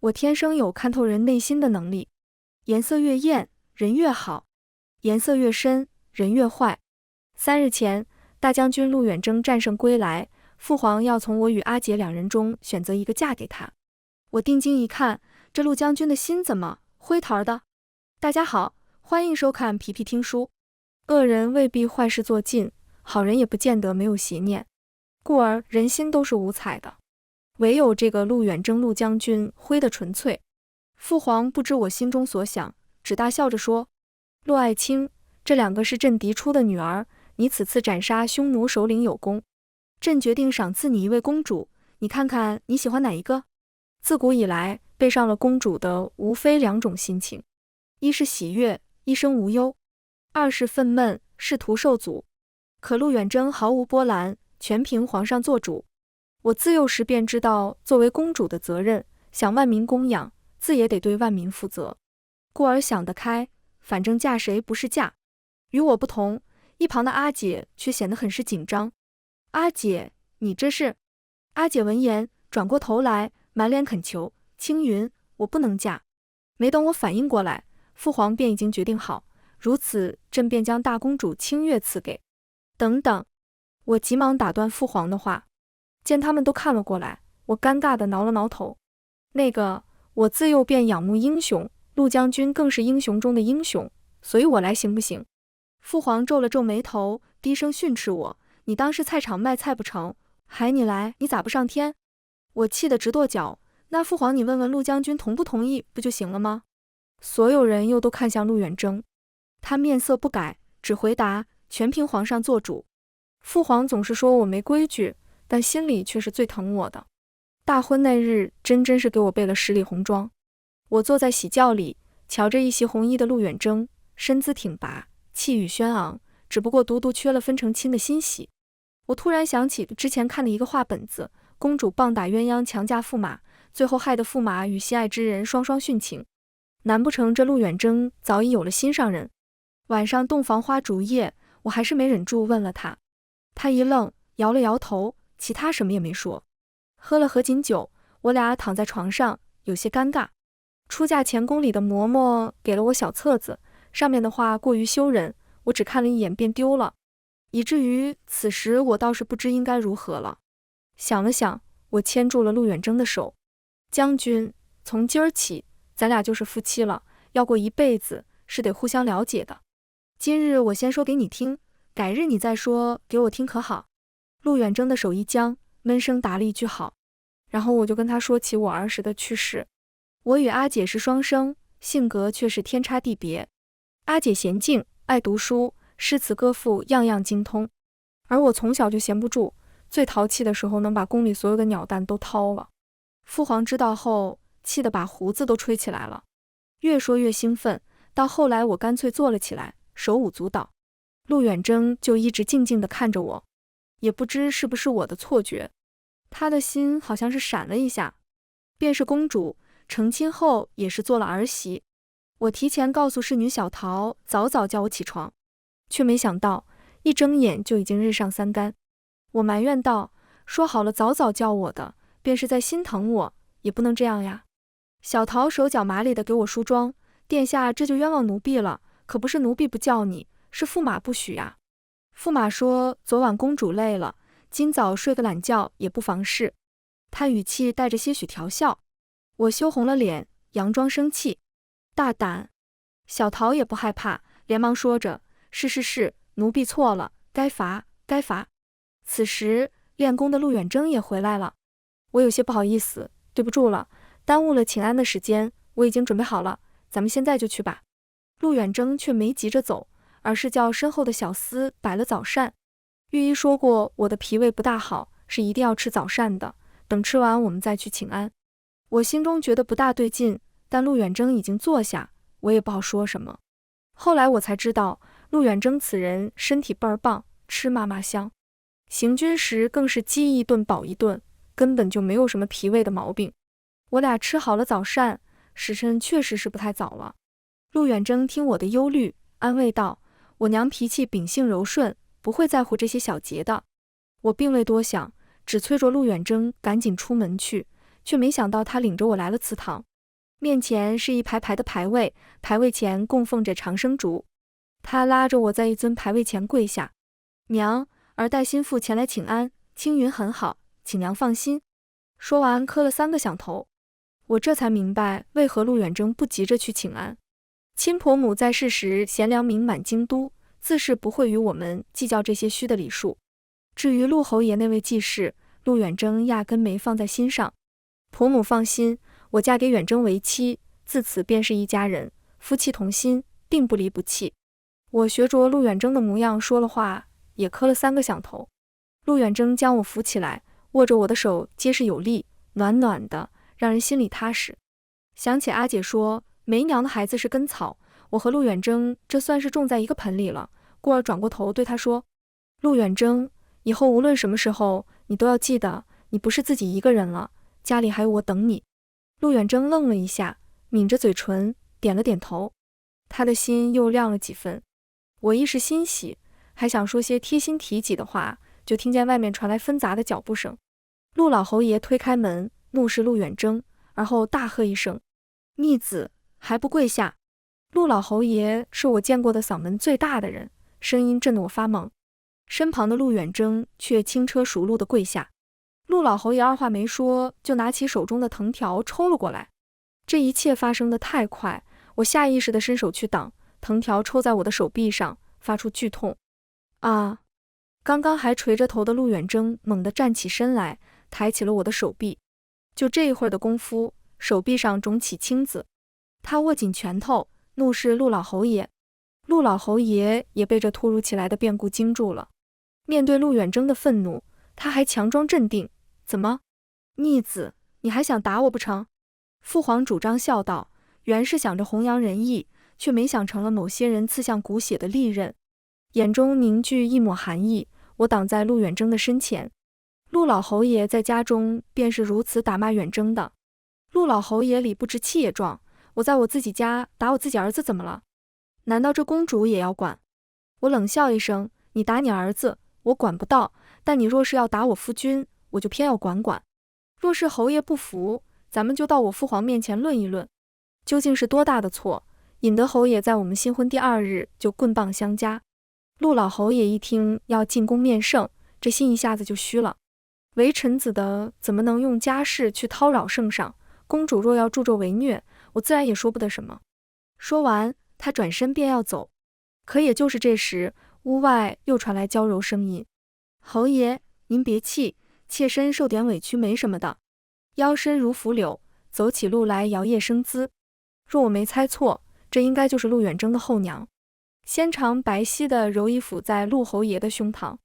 我天生有看透人内心的能力，颜色越艳，人越好；颜色越深，人越坏。3日前，大将军陆远征战胜归来，父皇要从我与阿姐2人中选择一个嫁给他。我定睛一看，这陆将军的心怎么灰桃的？大家好，欢迎收看皮皮听书。恶人未必坏事做尽，好人也不见得没有邪念，故而人心都是五彩的。唯有这个陆远征陆将军灰的纯粹。父皇不知我心中所想，只大笑着说：“陆爱卿，这2个是朕嫡出的女儿，你此次斩杀匈奴首领有功，朕决定赏赐你一位公主，你看看你喜欢哪一个？”自古以来，背上了公主的无非2种心情，一是喜悦，一生无忧；二是愤懑，仕途受阻。可陆远征毫无波澜，全凭皇上做主。我自幼时便知道作为公主的责任，想万民供养，自也得对万民负责，故而想得开，反正嫁谁不是嫁。与我不同，一旁的阿姐却显得很是紧张。阿姐，你这是……阿姐闻言，转过头来，满脸恳求：“青云，我不能嫁。”没等我反应过来，父皇便已经决定好，如此朕便将大公主清月赐给。等等，我急忙打断父皇的话。见他们都看了过来，我尴尬地挠了挠头。那个，我自幼便仰慕英雄，陆将军更是英雄中的英雄，所以我来行不行？父皇皱了皱眉头，低声训斥我：“你当是菜场卖菜不成？还你来，你咋不上天？”我气得直跺脚。那父皇你问问陆将军同不同意不就行了吗？所有人又都看向陆远征，他面色不改，只回答：“全凭皇上做主。”父皇总是说我没规矩，但心里却是最疼我的。大婚那日，真是给我备了10里红妆。我坐在喜轿里，瞧着一袭红衣的陆远征，身姿挺拔，气宇轩昂，只不过独独缺了分成亲的欣喜。我突然想起之前看的一个话本子，公主棒打鸳鸯强嫁驸马，最后害得驸马与心爱之人双双殉情。难不成这陆远征早已有了心上人？晚上洞房花烛夜，我还是没忍住问了他。他一愣，摇了摇头，其他什么也没说。喝了合卺酒，我俩躺在床上，有些尴尬。出嫁前宫里的嬷嬷给了我小册子，上面的话过于羞人，我只看了一眼便丢了，以至于此时我倒是不知应该如何了。想了想，我牵住了陆远征的手：“将军，从今儿起，咱俩就是夫妻了，要过一辈子，是得互相了解的。今日我先说给你听，改日你再说给我听可好？”陆远征的手一僵，闷声答了一句好。然后我就跟他说起我儿时的趣事。我与阿姐是双生，性格却是天差地别。阿姐娴静，爱读书，诗词歌赋样样精通，而我从小就闲不住，最淘气的时候能把宫里所有的鸟蛋都掏了。父皇知道后，气得把胡子都吹起来了，越说越兴奋，到后来我干脆坐了起来，手舞足蹈。陆远征就一直静静地看着我，也不知是不是我的错觉，他的心好像是闪了一下。便是公主成亲后也是做了儿媳，我提前告诉侍女小桃早早叫我起床，却没想到一睁眼就已经日上3竿。我埋怨道：“说好了早早叫我的，便是在心疼我，也不能这样呀。”小桃手脚麻利地给我梳妆：“殿下这就冤枉奴婢了，可不是奴婢不叫你，是驸马不许呀。驸马说昨晚公主累了，今早睡个懒觉也不妨事。”他语气带着些许调笑。我羞红了脸，佯装生气：“大胆！”小桃也不害怕，连忙说着：“是，奴婢错了，该罚，该罚。”此时练功的陆远征也回来了，我有些不好意思：“对不住了，耽误了请安的时间，我已经准备好了，咱们现在就去吧。”陆远征却没急着走，而是叫身后的小厮摆了早膳。御医说过我的脾胃不大好，是一定要吃早膳的，等吃完我们再去请安。我心中觉得不大对劲，但陆远征已经坐下，我也不好说什么。后来我才知道，陆远征此人身体倍儿棒，吃嘛嘛香，行军时更是饥一顿饱一顿，根本就没有什么脾胃的毛病。我俩吃好了早膳，时辰确实是不太早了。陆远征听我的忧虑，安慰道：“我娘脾气秉性柔顺，不会在乎这些小节的。”我并未多想，只催着陆远征赶紧出门去，却没想到他领着我来了祠堂。面前是一排排的牌位，牌位前供奉着长生竹。他拉着我在一尊牌位前跪下：“娘儿带心腹前来请安，青云很好，请娘放心。”说完磕了3个响头。我这才明白为何陆远征不急着去请安。亲婆母在世时贤良名满京都，自是不会与我们计较这些虚的礼数。至于陆侯爷那位继室，陆远征压根没放在心上。婆母放心，我嫁给远征为妻，自此便是一家人，夫妻同心，定不离不弃。我学着陆远征的模样说了话，也磕了3个响头。陆远征将我扶起来，握着我的手结实有力，暖暖的，让人心里踏实。想起阿姐说没娘的孩子是根草，我和陆远征这算是种在一个盆里了。故而转过头对他说：“陆远征，以后无论什么时候，你都要记得，你不是自己一个人了，家里还有我等你。”陆远征愣了一下，抿着嘴唇，点了点头。他的心又亮了几分。我一时欣喜，还想说些贴心提己的话，就听见外面传来纷杂的脚步声。陆老侯爷推开门，怒视陆远征，而后大喝一声：“逆子，还不跪下！”陆老侯爷是我见过的嗓门最大的人，声音震得我发懵。身旁的陆远征却轻车熟路地跪下。陆老侯爷二话没说，就拿起手中的藤条抽了过来。这一切发生得太快，我下意识地伸手去挡，藤条抽在我的手臂上，发出剧痛。啊！刚刚还垂着头的陆远征猛地站起身来，抬起了我的手臂。就这一会儿的功夫，手臂上肿起青紫。他握紧拳头，怒视陆老侯爷。陆老侯爷也被这突如其来的变故惊住了。面对陆远征的愤怒，他还强装镇定：“怎么，逆子，你还想打我不成？”父皇主张笑道：“原是想着弘扬仁义，却没想成了某些人刺向骨血的利刃。”眼中凝聚一抹寒意，我挡在陆远征的身前。陆老侯爷在家中便是如此打骂远征的。陆老侯爷理不直气也壮，我在我自己家打我自己儿子怎么了？难道这公主也要管？我冷笑一声：“你打你儿子，我管不到，但你若是要打我夫君，我就偏要管管。若是侯爷不服，咱们就到我父皇面前论一论，究竟是多大的错，引得侯爷在我们新婚第2日就棍棒相加。”陆老侯爷一听要进宫面圣，这心一下子就虚了。为臣子的怎么能用家事去叨扰圣上？公主若要助纣为虐，我自然也说不得什么。说完，他转身便要走。可也就是这时，屋外又传来娇柔声音：“侯爷，您别气，妾身受点委屈没什么的。”腰身如拂柳，走起路来摇曳生姿。若我没猜错，这应该就是陆远征的后娘。纤长白皙的柔衣抚在陆侯爷的胸膛。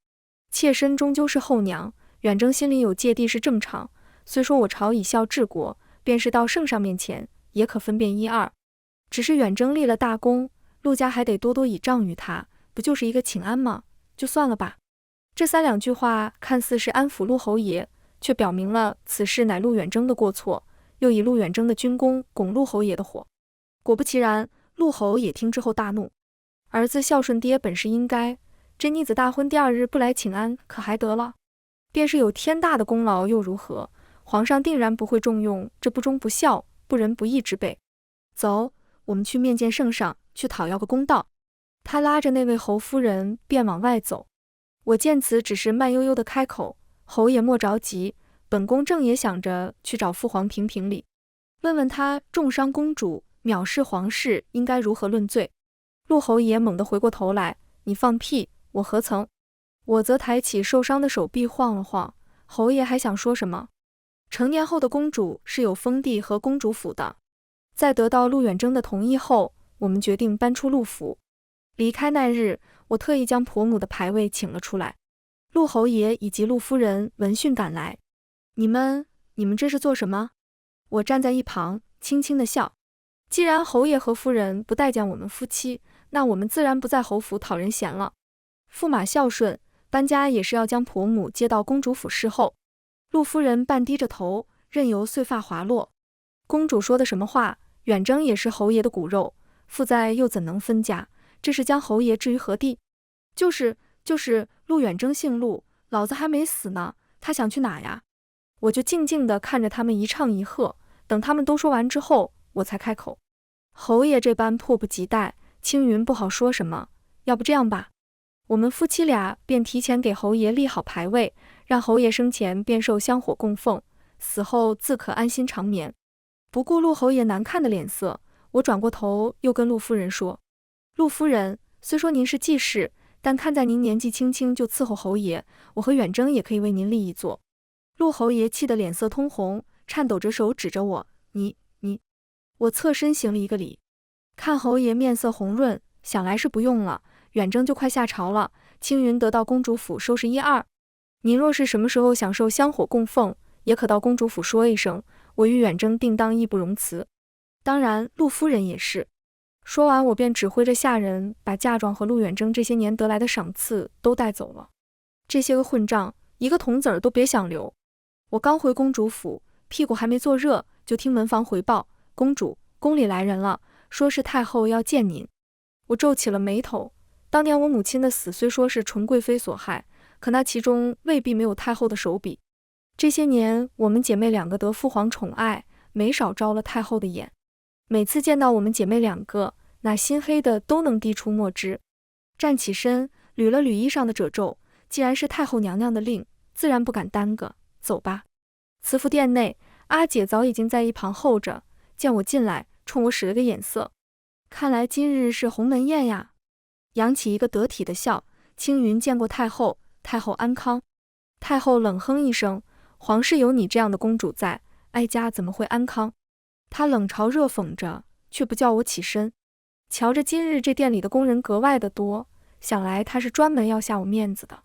妾身终究是后娘，远征心里有芥蒂是正常。虽说我朝以孝治国，便是到圣上面前也可分辨一二。只是远征立了大功，陆家还得多多倚仗于他，不就是一个请安吗？就算了吧。这3两句话看似是安抚陆侯爷，却表明了此事乃陆远征的过错，又以陆远征的军功拱陆侯爷的火。果不其然，陆侯也听之后大怒：“儿子孝顺爹本是应该，这逆子大婚第2日不来请安，可还得了？便是有天大的功劳又如何？皇上定然不会重用这不忠不孝、不仁不义之辈。走，我们去面见圣上，去讨要个公道。”他拉着那位侯夫人便往外走。我见此，只是慢悠悠地开口：“侯爷莫着急，本宫正也想着去找父皇评评理，问问他重伤公主、藐视皇室，应该如何论罪。”陆侯爷猛地回过头来：“你放屁，我何曾？”我则抬起受伤的手臂晃了晃。侯爷还想说什么？成年后的公主是有封地和公主府的。在得到陆远征的同意后，我们决定搬出陆府。离开那日，我特意将婆母的牌位请了出来。陆侯爷以及陆夫人闻讯赶来。你们这是做什么？我站在一旁，轻轻地笑。既然侯爷和夫人不待见我们夫妻，那我们自然不在侯府讨人嫌了。驸马孝顺，搬家也是要将婆母接到公主府侍候。陆夫人半低着头，任由碎发滑落。公主说的什么话？远征也是侯爷的骨肉，父在又怎能分家？这是将侯爷置于何地？就是陆远征姓陆，老子还没死呢，他想去哪呀？我就静静地看着他们一唱一和，等他们都说完之后，我才开口。侯爷这般迫不及待，青云不好说什么。要不这样吧，我们夫妻俩便提前给侯爷立好牌位，让侯爷生前便受香火供奉，死后自可安心长眠。不顾陆侯爷难看的脸色，我转过头又跟陆夫人说：陆夫人，虽说您是继室，但看在您年纪轻轻就伺候侯爷，我和远征也可以为您立一座。陆侯爷气得脸色通红，颤抖着手指着我：你。我侧身行了一个礼，看侯爷面色红润，想来是不用了，远征就快下朝了，青云得到公主府收拾一二。您若是什么时候想受香火供奉，也可到公主府说一声，我与远征定当义不容辞。当然陆夫人也是。说完，我便指挥着下人把嫁妆和陆远征这些年得来的赏赐都带走了。这些个混账，一个铜子儿都别想留。我刚回公主府，屁股还没坐热，就听门房回报：公主，宫里来人了，说是太后要见您。我皱起了眉头，当年我母亲的死虽说是纯贵妃所害，可那其中未必没有太后的手笔。这些年我们姐妹两个得父皇宠爱，没少招了太后的眼。每次见到我们姐妹两个，那心黑的都能滴出墨汁。站起身，捋了捋衣上的褶皱，既然是太后娘娘的令，自然不敢耽搁，走吧。慈福殿内，阿姐早已经在一旁候着，见我进来，冲我使了个眼色。看来今日是鸿门宴呀。扬起一个得体的笑：青云见过太后，太后安康。太后冷哼一声：皇室有你这样的公主在，哀家怎么会安康？她冷嘲热讽着，却不叫我起身。瞧着今日这店里的工人格外的多，想来她是专门要下我面子的。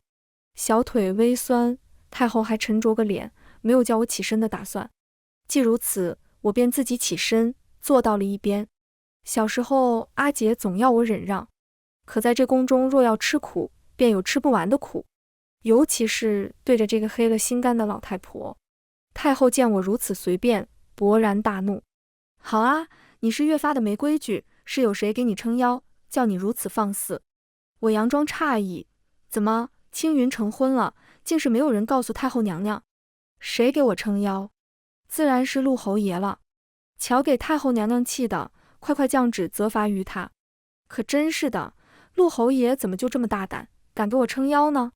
小腿微酸，太后还沉着个脸，没有叫我起身的打算。既如此，我便自己起身，坐到了一边。小时候，阿姐总要我忍让，可在这宫中若要吃苦，便有吃不完的苦，尤其是对着这个黑了心肝的老太婆。太后见我如此随便，勃然大怒：好啊，你是越发的没规矩，是有谁给你撑腰，叫你如此放肆？我佯装诧异：怎么，青云成婚了，竟是没有人告诉太后娘娘？谁给我撑腰？自然是陆侯爷了。瞧给太后娘娘气的，快快降旨责罚于他。可真是的，陆侯爷怎么就这么大胆，敢给我撑腰呢？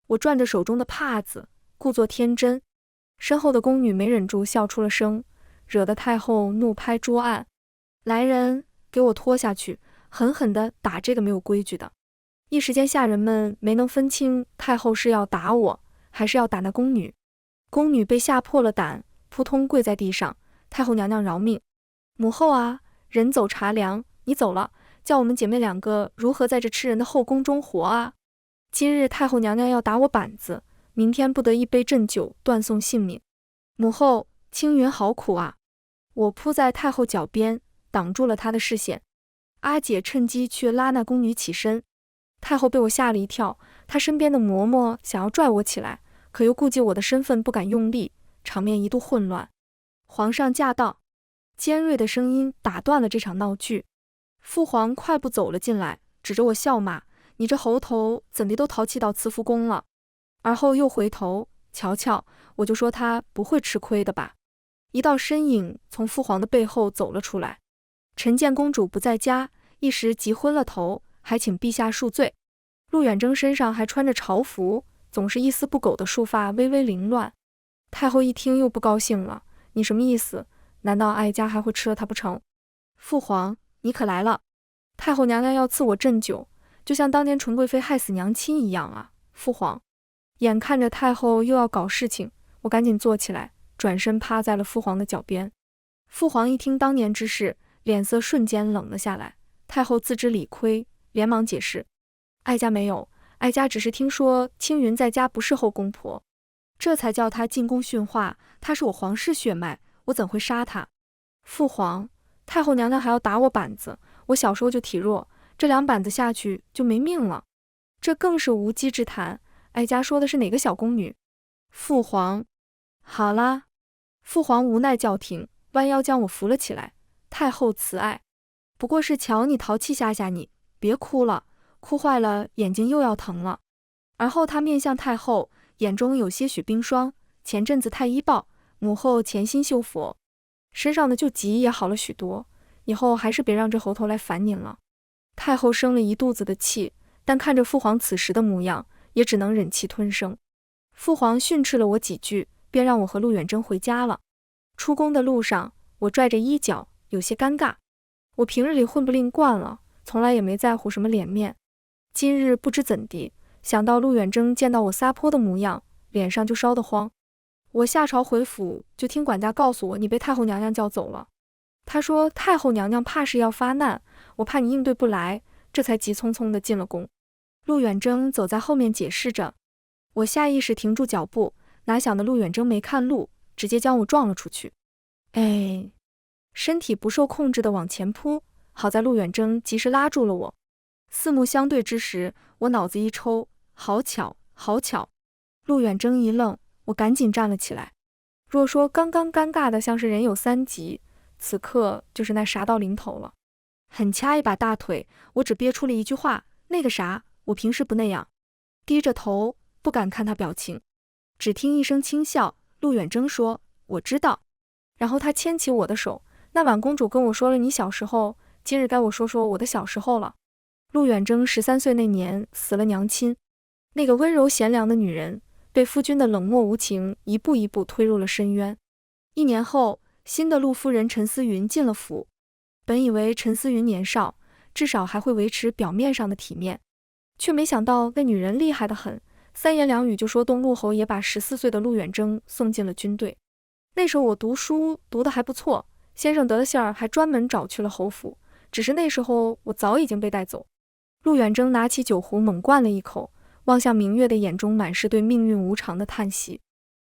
我转着手中的帕子，故作天真。身后的宫女没忍住笑出了声，惹得太后怒拍桌案：来人，给我拖下去，狠狠地打这个没有规矩的。一时间下人们没能分清太后是要打我，还是要打那宫女。宫女被吓破了胆，扑通跪在地上：太后娘娘饶命！母后啊，人走茶凉，你走了，叫我们姐妹两个如何在这吃人的后宫中活啊？今日太后娘娘要打我板子，明天不得一杯鸩酒断送性命。母后，青云好苦啊！我扑在太后脚边，挡住了她的视线。阿姐趁机去拉那宫女起身。太后被我吓了一跳，她身边的嬷嬷想要拽我起来，可又顾及我的身份不敢用力，场面一度混乱。皇上驾到！尖锐的声音打断了这场闹剧。父皇快步走了进来，指着我笑骂：你这猴头怎地都淘气到慈福宫了？而后又回头瞧瞧，我就说他不会吃亏的吧。一道身影从父皇的背后走了出来。臣见公主不在家，一时急昏了头，还请陛下恕罪。陆远征身上还穿着朝服，总是一丝不苟的束发微微凌乱。太后一听又不高兴了：你什么意思？难道哀家还会吃了他不成？父皇，你可来了！太后娘娘要赐我鸩酒，就像当年纯贵妃害死娘亲一样啊！父皇，眼看着太后又要搞事情，我赶紧坐起来，转身趴在了父皇的脚边。父皇一听当年之事，脸色瞬间冷了下来。太后自知理亏，连忙解释：哀家没有，哀家只是听说青云在家不是后宫婆，这才叫她进宫训话。她是我皇室血脉，我怎会杀她？父皇，太后娘娘还要打我板子，我小时候就体弱，这两板子下去就没命了。这更是无稽之谈。哀家说的是哪个小宫女？父皇，好啦。父皇无奈叫停，弯腰将我扶了起来。太后慈爱，不过是瞧你淘气吓吓你，别哭了，哭坏了眼睛又要疼了。而后他面向太后，眼中有些许冰霜。前阵子太医报，母后潜心修佛，身上的旧疾也好了许多，以后还是别让这猴头来烦您了。太后生了一肚子的气，但看着父皇此时的模样，也只能忍气吞声。父皇训斥了我几句，便让我和陆远征回家了。出宫的路上，我拽着衣角，有些尴尬。我平日里混不吝惯了，从来也没在乎什么脸面。今日不知怎地，想到陆远征见到我撒泼的模样，脸上就烧得慌。我下朝回府，就听管家告诉我，你被太后娘娘叫走了。他说太后娘娘怕是要发难，我怕你应对不来，这才急匆匆地进了宫。陆远征走在后面解释着，我下意识停住脚步，哪想的陆远征没看路，直接将我撞了出去。身体不受控制地往前扑，好在陆远征及时拉住了我。四目相对之时，我脑子一抽，好巧，好巧。陆远征一愣，我赶紧站了起来。若说刚刚尴尬的像是人有三急，此刻就是那啥到临头了。狠掐一把大腿，我只憋出了一句话：那个啥，我平时不那样。低着头，不敢看他表情。只听一声轻笑，陆远征说：我知道。然后他牵起我的手，那晚公主跟我说了你小时候，今日该我说说我的小时候了。陆远征13岁那年死了娘亲，那个温柔贤良的女人，被夫君的冷漠无情一步一步推入了深渊。1年后，新的陆夫人陈思云进了府。本以为陈思云年少，至少还会维持表面上的体面，却没想到那女人厉害得很，三言两语就说动陆侯爷把14岁的陆远征送进了军队。那时候我读书读得还不错，先生得了信儿还专门找去了侯府，只是那时候我早已经被带走。陆远征拿起酒壶猛灌了一口，望向明月的眼中满是对命运无常的叹息。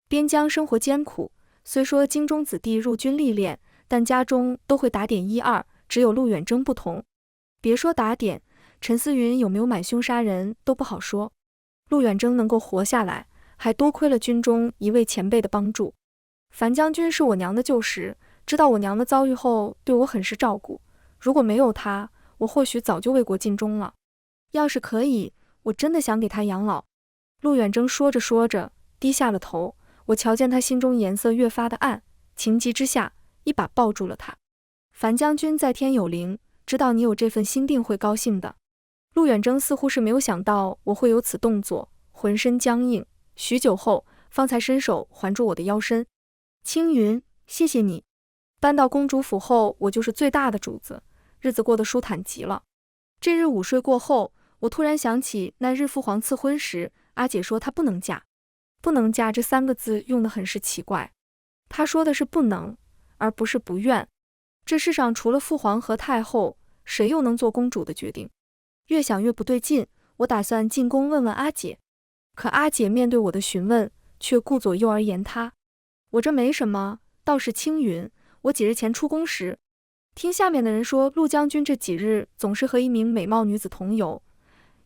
边疆生活艰苦，虽说京中子弟入军历练，但家中都会打点1、2，只有陆远征不同。别说打点，陈思云有没有买凶杀人都不好说。陆远征能够活下来，还多亏了军中一位前辈的帮助。樊将军是我娘的旧识，知道我娘的遭遇后，对我很是照顾。如果没有他，我或许早就为国尽忠了。要是可以，我真的想给他养老。陆远征说着说着，低下了头。我瞧见他心中颜色越发的暗，情急之下，一把抱住了他。樊将军在天有灵，知道你有这份心定会高兴的。陆远征似乎是没有想到我会有此动作，浑身僵硬，许久后，方才伸手环住我的腰身。青云，谢谢你。搬到公主府后，我就是最大的主子，日子过得舒坦极了。这日午睡过后，我突然想起那日父皇赐婚时，阿姐说她不能嫁。不能嫁这3个字用得很是奇怪，她说的是不能，而不是不愿。这世上除了父皇和太后，谁又能做公主的决定？越想越不对劲，我打算进宫问问阿姐。可阿姐面对我的询问，却顾左右而言他。我这没什么，倒是青云，我几日前出宫时，听下面的人说陆将军这几日总是和一名美貌女子同游，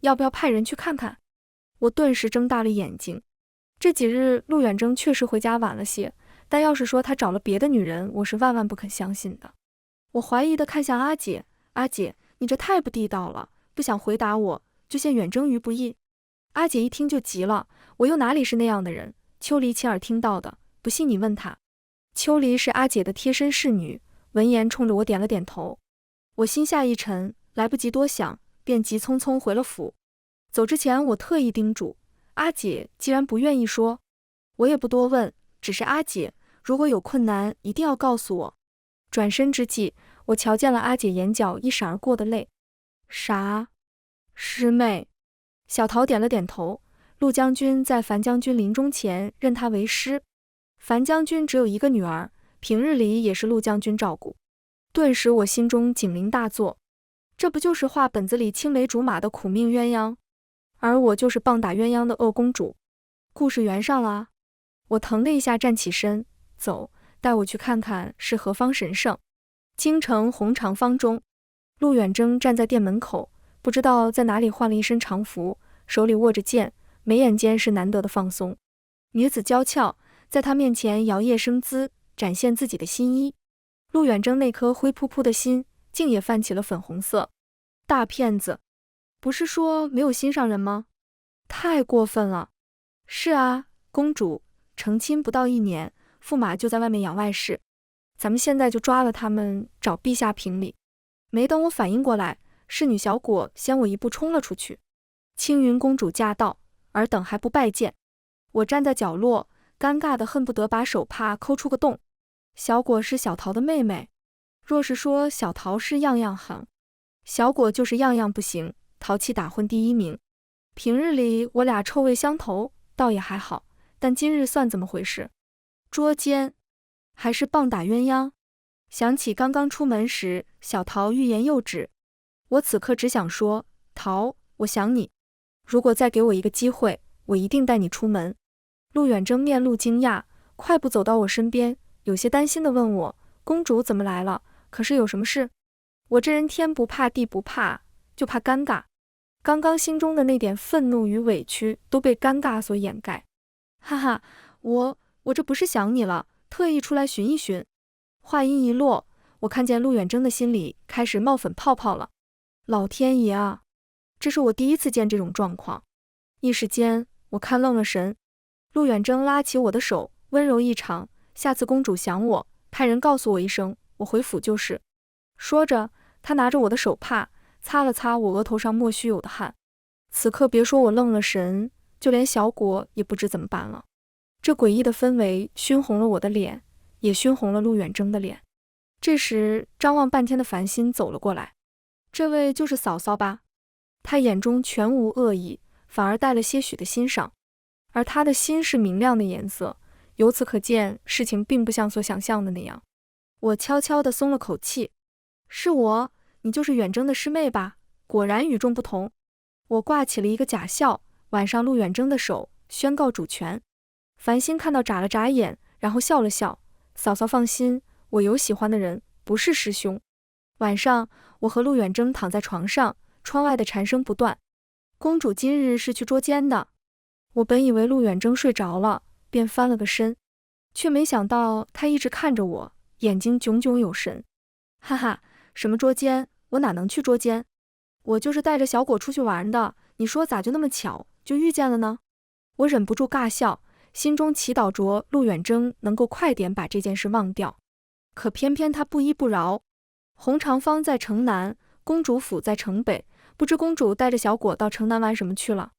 要不要派人去看看？我顿时睁大了眼睛。这几日陆远征确实回家晚了些，但要是说他找了别的女人，我是万万不肯相信的。我怀疑地看向阿姐，阿姐，你这太不地道了，不想回答我，就陷远征于不义。阿姐一听就急了，我又哪里是那样的人？秋离亲耳听到的，不信你问她。秋离是阿姐的贴身侍女，闻言冲着我点了点头。我心下一沉，来不及多想，便急匆匆回了府。走之前，我特意叮嘱阿姐，既然不愿意说，我也不多问，只是阿姐，如果有困难，一定要告诉我。转身之际，我瞧见了阿姐眼角一闪而过的泪。啥？师妹？小桃点了点头。陆将军在樊将军临终前认她为师。樊将军只有一个女儿，平日里也是陆将军照顾。顿时我心中警铃大作，这不就是画本子里青梅竹马的苦命鸳鸯？而我就是棒打鸳鸯的恶公主。故事圆上了。我腾的一下站起身，走，带我去看看是何方神圣。京城红长坊中，陆远征站在店门口，不知道在哪里换了一身常服，手里握着剑，眉眼间是难得的放松。女子娇俏，在他面前摇曳生姿，展现自己的新衣。陆远征那颗灰扑扑的心，竟也泛起了粉红色。大骗子，不是说没有心上人吗？太过分了。是啊，公主，成亲不到1年，驸马就在外面养外室。咱们现在就抓了他们，找陛下评理。没等我反应过来，侍女小果先我一步冲了出去。青云公主驾到，尔等还不拜见？我站在角落，尴尬的恨不得把手帕抠出个洞。小果是小桃的妹妹，若是说小桃是样样行，小果就是样样不行，淘气打混第一名。平日里我俩臭味相投，倒也还好，但今日算怎么回事？捉奸还是棒打鸳鸯？想起刚刚出门时小桃欲言又止，我此刻只想说，桃，我想你，如果再给我一个机会，我一定带你出门。陆远征面露惊讶，快步走到我身边，有些担心地问我，公主怎么来了？可是有什么事？我这人天不怕地不怕，就怕尴尬。刚刚心中的那点愤怒与委屈都被尴尬所掩盖。哈哈，我这不是想你了，特意出来寻一寻。话音一落，我看见陆远征的心里开始冒粉泡泡了。老天爷啊，这是我第一次见这种状况。一时间，我看愣了神。陆远征拉起我的手，温柔异常，下次公主想我，派人告诉我一声，我回府就是。说着，他拿着我的手帕，擦了擦我额头上莫须有的汗。此刻别说我愣了神，就连小果也不知怎么办了。这诡异的氛围熏红了我的脸，也熏红了陆远征的脸。这时，张望半天的繁星走了过来。这位就是嫂嫂吧？他眼中全无恶意，反而带了些许的欣赏。而他的心是明亮的颜色，由此可见，事情并不像所想象的那样。我悄悄地松了口气。是我，你就是远征的师妹吧？果然与众不同。我挂起了一个假笑，挽上陆远征的手，宣告主权。繁星看到眨了眨眼，然后笑了笑。嫂嫂放心，我有喜欢的人，不是师兄。晚上，我和陆远征躺在床上，窗外的蝉声不断。公主今日是去捉奸的。我本以为陆远征睡着了，便翻了个身，却没想到他一直看着我，眼睛炯炯有神。哈哈，什么捉奸？我哪能去捉奸？我就是带着小果出去玩的，你说咋就那么巧，就遇见了呢？我忍不住尬笑，心中祈祷着陆远征能够快点把这件事忘掉。可偏偏他不依不饶。红长坊在城南，公主府在城北，不知公主带着小果到城南玩什么去了。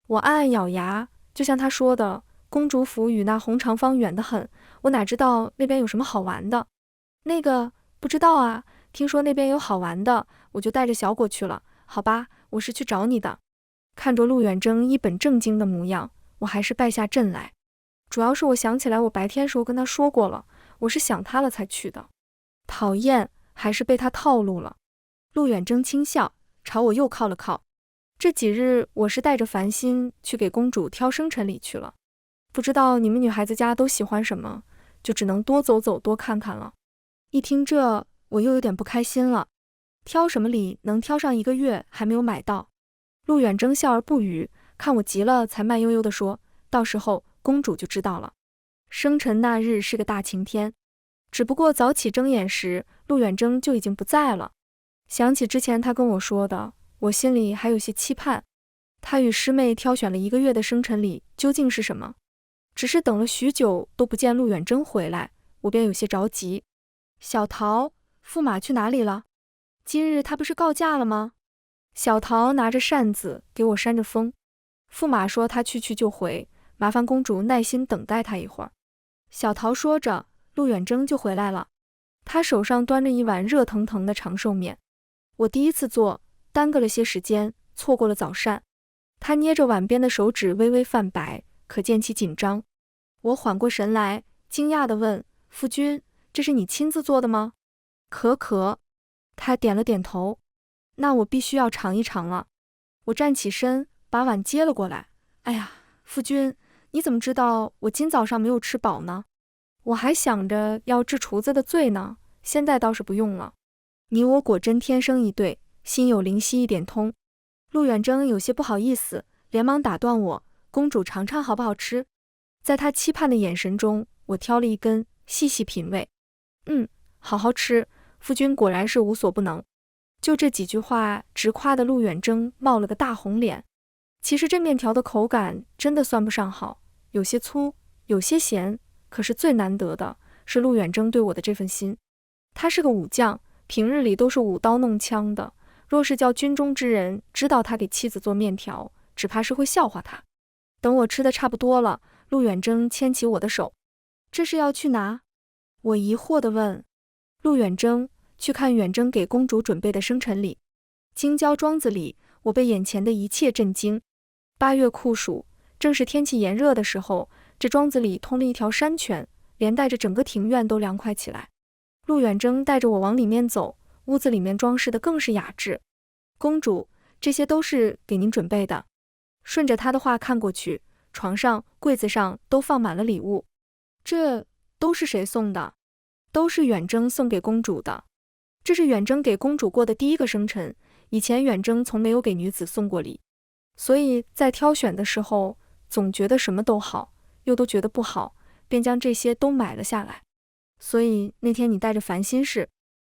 我暗暗咬牙，就像他说的，公主府与那红长坊远得很，我哪知道那边有什么好玩的。那个，不知道啊，听说那边有好玩的，我就带着小果去了。好吧，我是去找你的。看着陆远征一本正经的模样，我还是败下阵来。主要是我想起来我白天时候跟他说过了，我是想他了才去的。讨厌，还是被他套路了。陆远征轻笑，朝我又靠了靠。这几日我是带着繁星去给公主挑生辰礼去了，不知道你们女孩子家都喜欢什么，就只能多走走多看看了。一听这，我又有点不开心了。挑什么礼能挑上1个月还没有买到？陆远征笑而不语，看我急了才慢悠悠地说，到时候公主就知道了。生辰那日是个大晴天，只不过早起睁眼时陆远征就已经不在了。想起之前他跟我说的，我心里还有些期盼。他与师妹挑选了1个月的生辰礼究竟是什么？只是等了许久都不见陆远征回来，我便有些着急。小桃，驸马去哪里了？今日他不是告假了吗？小桃拿着扇子给我扇着风。驸马说他去就回，麻烦公主耐心等待他一会儿。小桃说着，陆远征就回来了。他手上端着一碗热腾腾的长寿面。我第一次做，耽搁了些时间，错过了早膳。他捏着碗边的手指微微泛白，可见其紧张。我缓过神来，惊讶地问，夫君，这是你亲自做的吗？可。他点了点头。那我必须要尝一尝了。我站起身，把碗接了过来。哎呀，夫君，你怎么知道我今早上没有吃饱呢？我还想着要治厨子的罪呢，现在倒是不用了。你我果真天生一对，心有灵犀一点通。陆远征有些不好意思，连忙打断我，公主尝尝好不好吃？在他期盼的眼神中，我挑了一根，细细品味。好好吃，夫君果然是无所不能。就这几句话，直夸的陆远征冒了个大红脸。其实这面条的口感真的算不上好，有些粗，有些咸，可是最难得的是陆远征对我的这份心。他是个武将，平日里都是舞刀弄枪的，若是叫军中之人知道他给妻子做面条，只怕是会笑话他。等我吃的差不多了，陆远征牵起我的手。这是要去哪？我疑惑地问。陆远征，去看远征给公主准备的生辰礼。京郊庄子里，我被眼前的一切震惊。8月酷暑，正是天气炎热的时候，这庄子里通了一条山泉，连带着整个庭院都凉快起来。陆远征带着我往里面走，屋子里面装饰的更是雅致。公主，这些都是给您准备的。顺着他的话看过去，床上、柜子上都放满了礼物。这都是谁送的？都是远征送给公主的。这是远征给公主过的第一个生辰，以前远征从没有给女子送过礼，所以在挑选的时候，总觉得什么都好，又都觉得不好，便将这些都买了下来。所以那天你带着烦心事。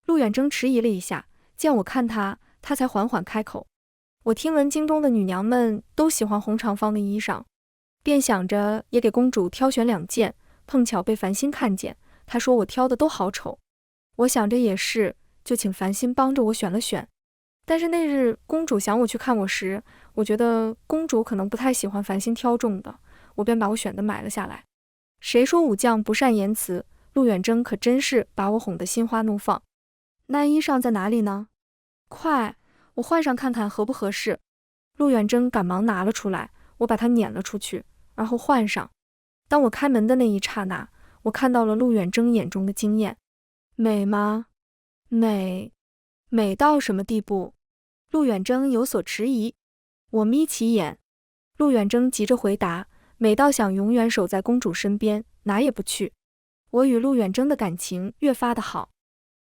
陆远征迟疑了一下，见我看他，他才缓缓开口。我听闻京中的女娘们都喜欢红长方的衣裳，便想着也给公主挑选2件，碰巧被烦心看见，他说我挑的都好丑。我想着也是，就请烦心帮着我选了选。但是那日公主想我去看我时，我觉得公主可能不太喜欢烦心挑中的，我便把我选的买了下来。谁说武将不善言辞，陆远征可真是把我哄得心花怒放。那衣裳在哪里呢？快，我换上看看合不合适。陆远征赶忙拿了出来，我把它撵了出去，然后换上。当我开门的那一刹那，我看到了陆远征眼中的惊艳。美吗？美。美到什么地步？陆远征有所迟疑。我眯起眼。陆远征急着回答，美到想永远守在公主身边，哪也不去。我与陆远征的感情越发的好，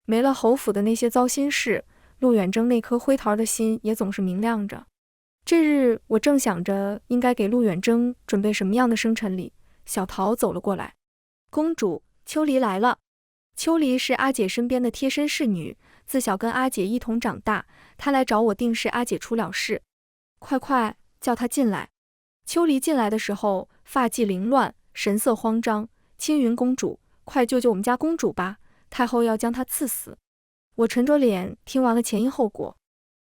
没了侯府的那些糟心事，陆远征那颗灰桃的心也总是明亮着。这日我正想着应该给陆远征准备什么样的生辰礼，小桃走了过来。公主，秋离来了。秋离是阿姐身边的贴身侍女，自小跟阿姐一同长大，她来找我定是阿姐出了事。快快叫她进来。秋离进来的时候，发髻凌乱，神色慌张。青云公主，快救救我们家公主吧，太后要将她赐死。我沉着脸听完了前因后果。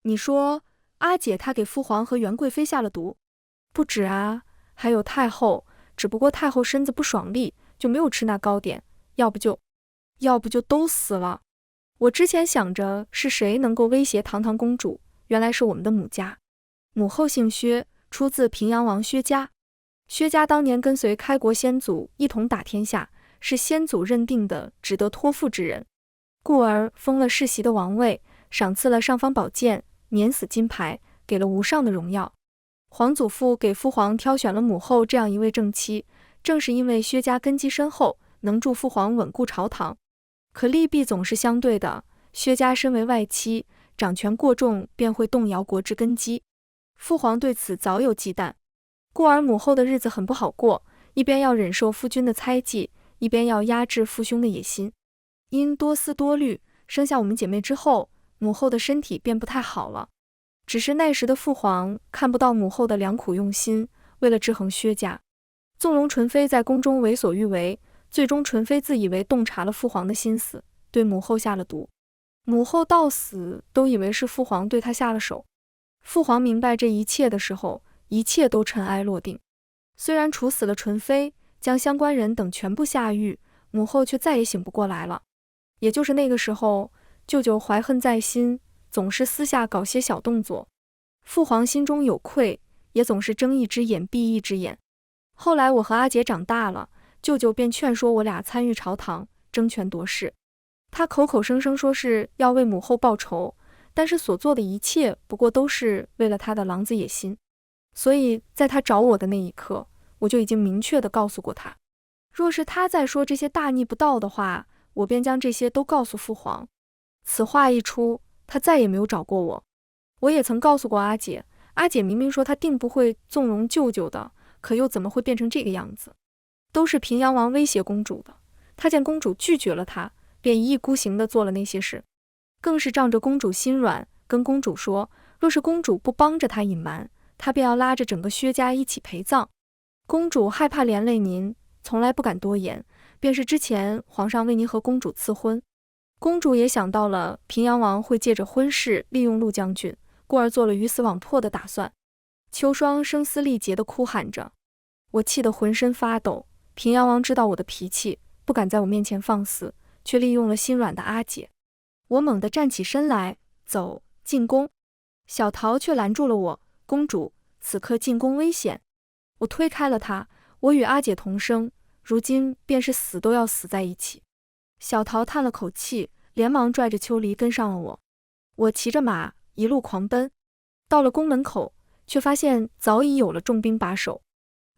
你说阿姐她给父皇和元贵妃下了毒？不止啊，还有太后，只不过太后身子不爽利，就没有吃那糕点，要不就都死了。我之前想着是谁能够威胁堂堂公主，原来是我们的母家。母后姓薛，出自平阳王薛家。薛家当年跟随开国先祖一同打天下，是先祖认定的值得托付之人，故而封了世袭的王位，赏赐了尚方宝剑、免死金牌，给了无上的荣耀。皇祖父给父皇挑选了母后这样一位正妻，正是因为薛家根基深厚，能助父皇稳固朝堂。可利弊总是相对的，薛家身为外戚，掌权过重便会动摇国之根基。父皇对此早有忌惮，故而母后的日子很不好过，一边要忍受夫君的猜忌，一边要压制父兄的野心。因多思多虑，生下我们姐妹之后，母后的身体便不太好了。只是那时的父皇看不到母后的良苦用心，为了制衡薛家，纵容纯妃在宫中为所欲为，最终纯妃自以为洞察了父皇的心思，对母后下了毒。母后到死都以为是父皇对她下了手。父皇明白这一切的时候，一切都尘埃落定。虽然处死了纯妃，将相关人等全部下狱，母后却再也醒不过来了。也就是那个时候，舅舅怀恨在心，总是私下搞些小动作。父皇心中有愧，也总是睁一只眼闭一只眼。后来我和阿姐长大了，舅舅便劝说我俩参与朝堂，争权夺势。他口口声声说是要为母后报仇，但是所做的一切不过都是为了他的狼子野心。所以在他找我的那一刻，我就已经明确地告诉过他，若是他再说这些大逆不道的话，我便将这些都告诉父皇。此话一出，他再也没有找过我。我也曾告诉过阿姐，阿姐明明说她定不会纵容舅舅的，可又怎么会变成这个样子？都是平阳王威胁公主的，他见公主拒绝了他，便一意孤行地做了那些事，更是仗着公主心软，跟公主说，若是公主不帮着他隐瞒，他便要拉着整个薛家一起陪葬。公主害怕连累您，从来不敢多言，便是之前皇上为您和公主赐婚。公主也想到了平阳王会借着婚事利用陆将军，故而做了鱼死网破的打算。秋霜声嘶力竭地哭喊着，我气得浑身发抖。平阳王知道我的脾气，不敢在我面前放肆，却利用了心软的阿姐。我猛地站起身来，走，进宫。小桃却拦住了我，公主，此刻进宫危险。我推开了她，我与阿姐同生，如今便是死都要死在一起。小桃叹了口气，连忙拽着秋离跟上了我。我骑着马一路狂奔，到了宫门口，却发现早已有了重兵把守。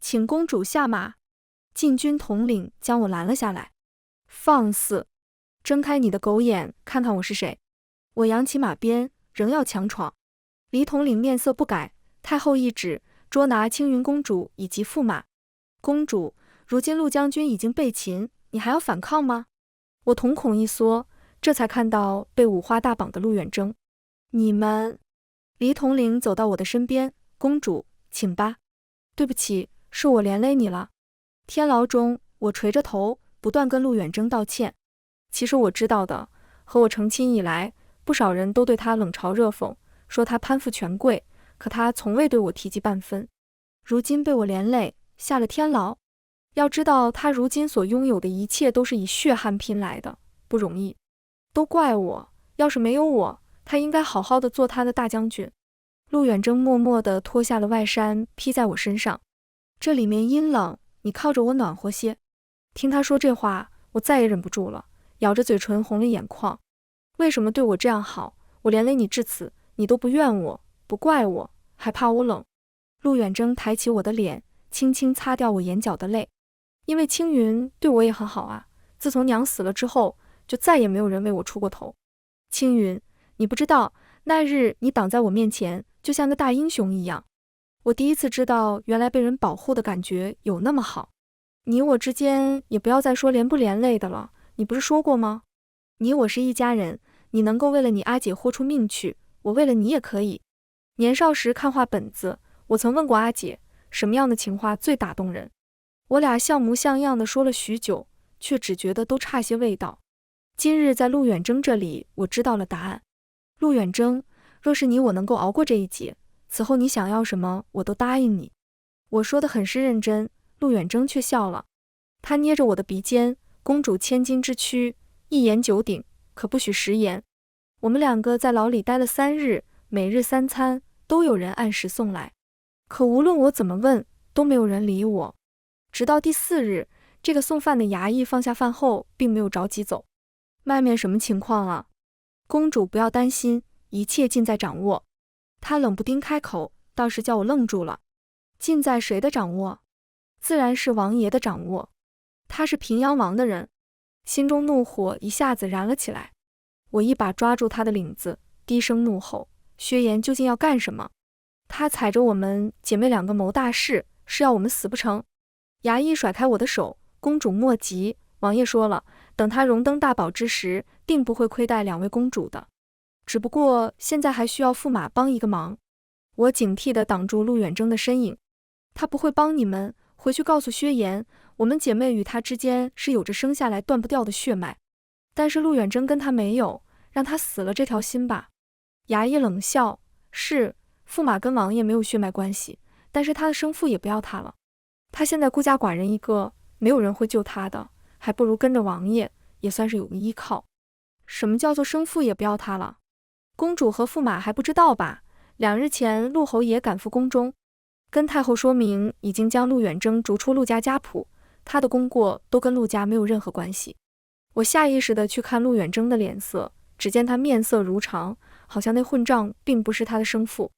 请公主下马。禁军统领将我拦了下来。放肆！睁开你的狗眼，看看我是谁！我扬起马鞭，仍要强闯。李统领面色不改，太后懿旨，捉拿青云公主以及驸马。公主，如今陆将军已经被擒，你还要反抗吗？我瞳孔一缩，这才看到被五花大绑的陆远征。你们……李统领走到我的身边，公主，请吧。对不起，是我连累你了。天牢中，我垂着头，不断跟陆远征道歉。其实我知道的，和我成亲以来，不少人都对他冷嘲热讽，说他攀附权贵，可他从未对我提及半分。如今被我连累，下了天牢。要知道，他如今所拥有的一切都是以血汗拼来的，不容易。都怪我，要是没有我，他应该好好的做他的大将军。陆远征默默地脱下了外衫，披在我身上。这里面阴冷，你靠着我暖和些。听他说这话，我再也忍不住了，咬着嘴唇红了眼眶。为什么对我这样好？我连累你至此，你都不怨我，不怪我，还怕我冷？陆远征抬起我的脸，轻轻擦掉我眼角的泪。因为青云对我也很好啊，自从娘死了之后，就再也没有人为我出过头。青云，你不知道，那日你挡在我面前，就像个大英雄一样。我第一次知道，原来被人保护的感觉有那么好。你我之间也不要再说连不连累的了，你不是说过吗？你我是一家人，你能够为了你阿姐豁出命去，我为了你也可以。年少时看话本子，我曾问过阿姐，什么样的情话最打动人？我俩像模像样的说了许久，却只觉得都差些味道。今日在陆远征这里，我知道了答案。陆远征，若是你我能够熬过这一劫，此后你想要什么，我都答应你。我说得很是认真，陆远征却笑了。他捏着我的鼻尖，公主千金之躯，一言九鼎，可不许食言。我们两个在牢里待了3日，每日3餐都有人按时送来，可无论我怎么问，都没有人理我。直到第4日，这个送饭的衙役放下饭后，并没有着急走。外面什么情况啊？公主不要担心，一切尽在掌握。他冷不丁开口，倒是叫我愣住了。尽在谁的掌握？自然是王爷的掌握。他是平阳王的人。心中怒火一下子燃了起来。我一把抓住他的领子，低声怒吼：薛言究竟要干什么？他踩着我们姐妹2个谋大事，是要我们死不成？衙役甩开我的手，公主莫急，王爷说了，等他荣登大宝之时，定不会亏待2位公主的。只不过现在还需要驸马帮一个忙。我警惕地挡住陆远征的身影。他不会帮你们，回去告诉薛言，我们姐妹与他之间是有着生下来断不掉的血脉。但是陆远征跟他没有，让他死了这条心吧。衙役冷笑，是，驸马跟王爷没有血脉关系，但是他的生父也不要他了。他现在孤家寡人一个，没有人会救他的，还不如跟着王爷，也算是有个依靠。什么叫做生父也不要他了？公主和驸马还不知道吧？2日前，陆侯爷赶赴宫中，跟太后说明已经将陆远征逐出陆家家谱，他的功过都跟陆家没有任何关系。我下意识地去看陆远征的脸色，只见他面色如常，好像那混账并不是他的生父。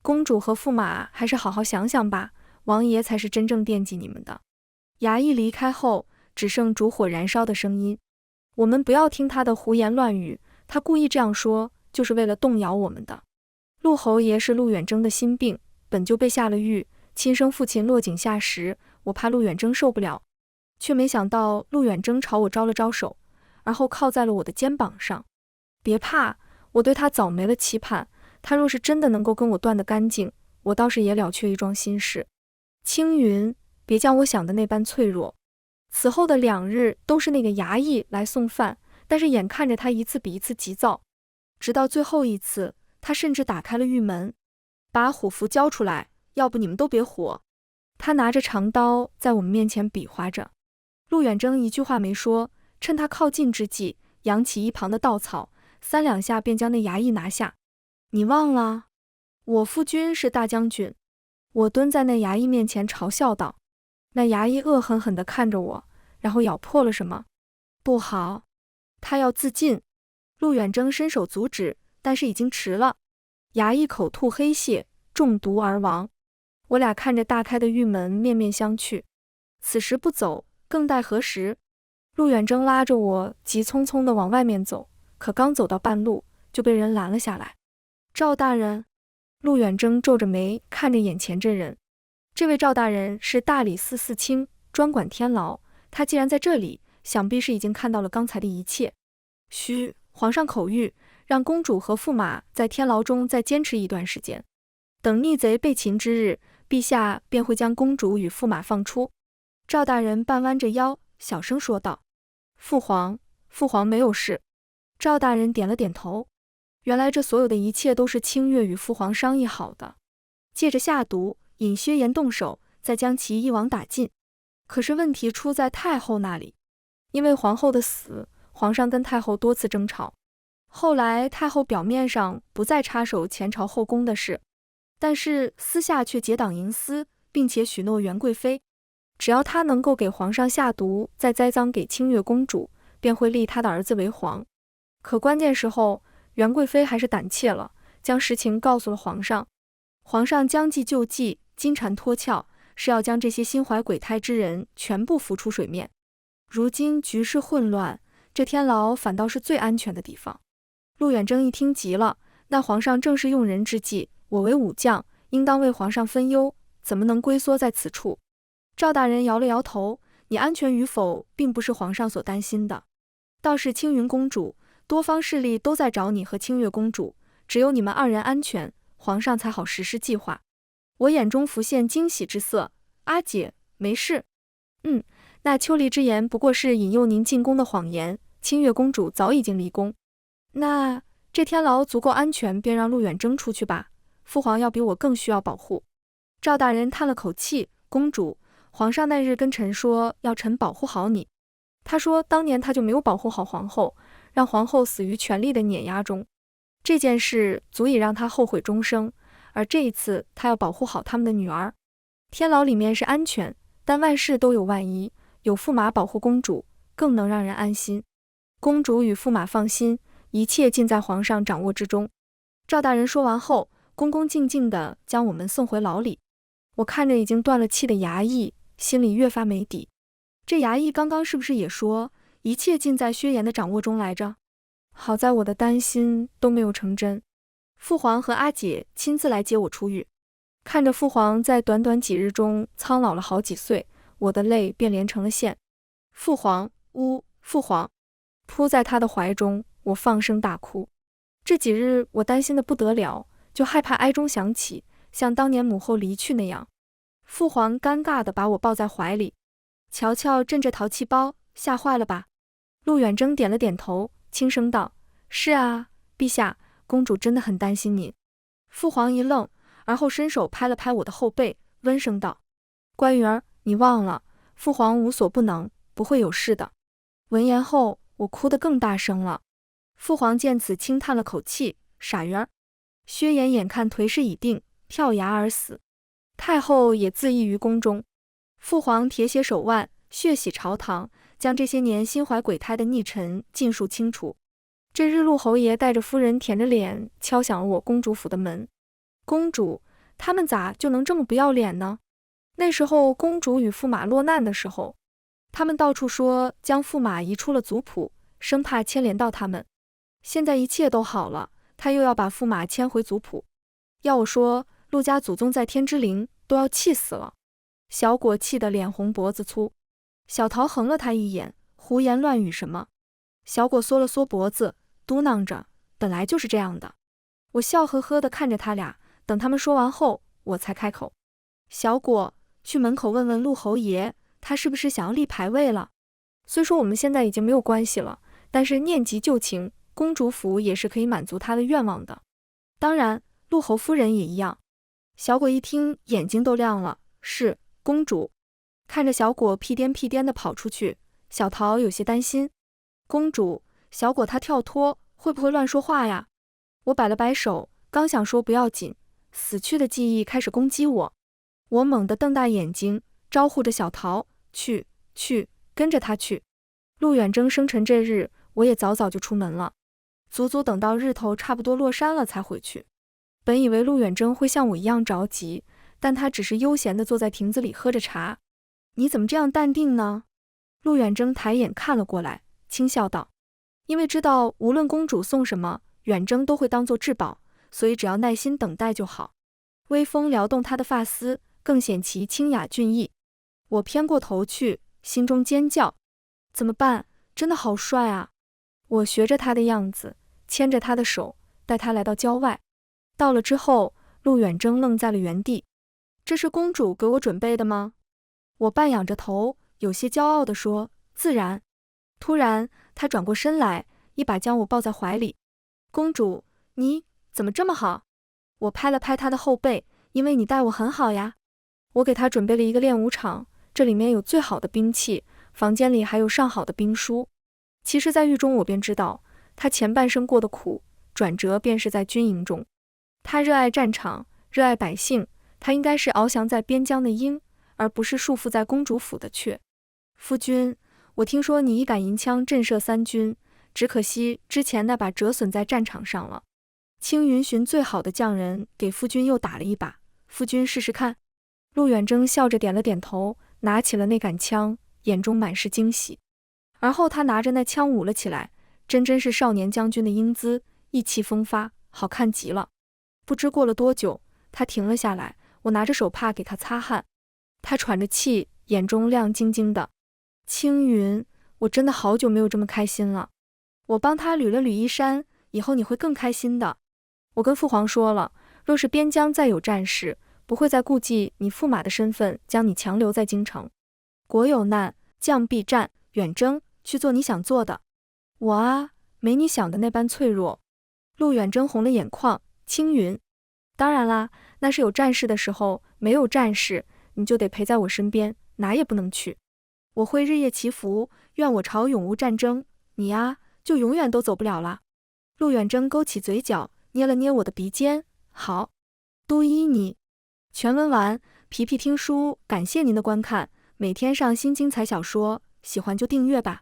公主和驸马还是好好想想吧，王爷才是真正惦记你们的。衙役离开后，只剩烛火燃烧的声音。我们不要听他的胡言乱语，他故意这样说，就是为了动摇我们的。陆侯爷是陆远征的心病，本就被下了狱，亲生父亲落井下石，我怕陆远征受不了，却没想到陆远征朝我招了招手，而后靠在了我的肩膀上。别怕，我对他早没了期盼，他若是真的能够跟我断得干净，我倒是也了却一桩心事。青云，别将我想的那般脆弱。此后的2日都是那个衙役来送饭，但是眼看着他一次比一次急躁，直到最后一次，他甚至打开了狱门，把虎符交出来，要不你们都别活。他拿着长刀在我们面前比划着。陆远征一句话没说，趁他靠近之际，扬起一旁的稻草，3两下便将那衙役拿下。你忘了，我夫君是大将军。我蹲在那衙役面前嘲笑道。那衙役恶狠狠地看着我，然后咬破了什么。不好，他要自尽。陆远征伸手阻止，但是已经迟了。衙役口吐黑血，中毒而亡。我俩看着大开的狱门，面面相觑。此时不走，更待何时？陆远征拉着我急匆匆地往外面走，可刚走到半路，就被人拦了下来。赵大人。陆远征皱着眉看着眼前这人。这位赵大人是大理寺寺卿，专管天牢。他既然在这里，想必是已经看到了刚才的一切。须，皇上口谕，让公主和驸马在天牢中再坚持一段时间，等逆贼被擒之日，陛下便会将公主与驸马放出。赵大人半弯着腰，小声说道：父皇没有事。赵大人点了点头。原来这所有的一切都是清月与父皇商议好的，借着下毒引薛岩动手，再将其一网打尽。可是问题出在太后那里，因为皇后的死，皇上跟太后多次争吵。后来太后表面上不再插手前朝后宫的事，但是私下却结党营私，并且许诺袁贵妃，只要她能够给皇上下毒，再栽赃给清月公主，便会立她的儿子为皇。可关键时候，袁贵妃还是胆怯了，将实情告诉了皇上。皇上将计就计，金蝉脱壳，是要将这些心怀鬼胎之人全部浮出水面。如今局势混乱，这天牢反倒是最安全的地方。陆远征一听急了，那皇上正是用人之际，我为武将，应当为皇上分忧，怎么能龟缩在此处？赵大人摇了摇头，你安全与否，并不是皇上所担心的。倒是青云公主，多方势力都在找你和清月公主，只有你们2人安全，皇上才好实施计划。我眼中浮现惊喜之色，阿姐，没事。那秋离之言不过是引诱您进宫的谎言，清月公主早已经离宫。那这天牢足够安全，便让陆远征出去吧。父皇要比我更需要保护。赵大人叹了口气，公主，皇上那日跟臣说要臣保护好你。他说当年他就没有保护好皇后，让皇后死于权力的碾压中。这件事足以让他后悔终生，而这一次他要保护好他们的女儿。天牢里面是安全，但万事都有万一，有驸马保护公主，更能让人安心。公主与驸马放心，一切尽在皇上掌握之中。赵大人说完后，恭恭敬敬地将我们送回牢里。我看着已经断了气的衙役，心里越发没底。这衙役刚刚是不是也说一切尽在薛岩的掌握中来着？好在我的担心都没有成真。父皇和阿姐亲自来接我出狱，看着父皇在短短几日中苍老了好几岁，我的泪便连成了线。父皇，父皇，扑在他的怀中，我放声大哭。这几日我担心的不得了，就害怕哀中响起，像当年母后离去那样。父皇尴尬地把我抱在怀里，瞧瞧朕这淘气包，吓坏了吧？陆远征点了点头，轻声道：是啊，陛下，公主真的很担心您。父皇一愣，而后伸手拍了拍我的后背，温声道：乖鱼儿，你忘了，父皇无所不能，不会有事的。闻言后，我哭得更大声了。父皇见此轻叹了口气，傻鱼儿。薛岩眼看颓势已定，跳崖而死，太后也自缢于宫中。父皇铁血手腕，血洗朝堂，将这些年心怀鬼胎的逆臣尽数清除。这日陆侯爷带着夫人舔着脸敲响了我公主府的门。公主，他们咋就能这么不要脸呢？那时候公主与驸马落难的时候，他们到处说将驸马移出了族谱，生怕牵连到他们。现在一切都好了，他又要把驸马迁回族谱。要我说，陆家祖宗在天之灵都要气死了。小果气得脸红脖子粗，小桃横了他一眼，胡言乱语什么？小果缩了缩脖子，嘟囔着，本来就是这样的。我笑呵呵地看着他俩，等他们说完后，我才开口。小果，去门口问问陆侯爷，他是不是想要立牌位了？虽说我们现在已经没有关系了，但是念及旧情，公主府也是可以满足他的愿望的。当然，陆侯夫人也一样。小果一听，眼睛都亮了。是公主。看着小果屁颠屁颠地跑出去，小桃有些担心。公主，小果她跳脱，会不会乱说话呀？我摆了摆手，刚想说不要紧，死去的记忆开始攻击我。我猛地瞪大眼睛，招呼着小桃，去，跟着她去。陆远征生辰这日，我也早早就出门了，足足等到日头差不多落山了才回去。本以为陆远征会像我一样着急，但他只是悠闲地坐在亭子里喝着茶。你怎么这样淡定呢？陆远征抬眼看了过来，轻笑道：因为知道无论公主送什么，远征都会当作至宝，所以只要耐心等待就好。微风撩动他的发丝，更显其清雅俊逸。我偏过头去，心中尖叫：怎么办？真的好帅啊！我学着他的样子，牵着他的手，带他来到郊外。到了之后，陆远征愣在了原地。这是公主给我准备的吗？我半仰着头，有些骄傲地说：自然。突然，他转过身来，一把将我抱在怀里。公主，你怎么这么好？我拍了拍他的后背，因为你待我很好呀。我给他准备了一个练武场，这里面有最好的兵器，房间里还有上好的兵书。其实在狱中我便知道，他前半生过的苦，转折便是在军营中。他热爱战场，热爱百姓，他应该是翱翔在边疆的鹰，而不是束缚在公主府的雀。夫君，我听说你一杆银枪震慑3军，只可惜之前那把折损在战场上了。青云寻最好的匠人给夫君又打了一把，夫君试试看。陆远征笑着点了点头，拿起了那杆枪，眼中满是惊喜。而后他拿着那枪舞了起来，真是少年将军的英姿，意气风发，好看极了。不知过了多久，他停了下来，我拿着手帕给他擦汗。他喘着气，眼中亮晶晶的。青云，我真的好久没有这么开心了。我帮他捋了捋衣衫，以后你会更开心的。我跟父皇说了，若是边疆再有战事，不会再顾忌你驸马的身份，将你强留在京城。国有难，将必战，远征，去做你想做的。我啊，没你想的那般脆弱。陆远征红了眼眶。青云，当然啦，那是有战事的时候，没有战事，你就得陪在我身边，哪也不能去。我会日夜祈福，愿我朝永无战争，你呀，就永远都走不了了。陆远征勾起嘴角，捏了捏我的鼻尖。好，都依你。全文完，皮皮听书，感谢您的观看，每天上新精彩小说，喜欢就订阅吧。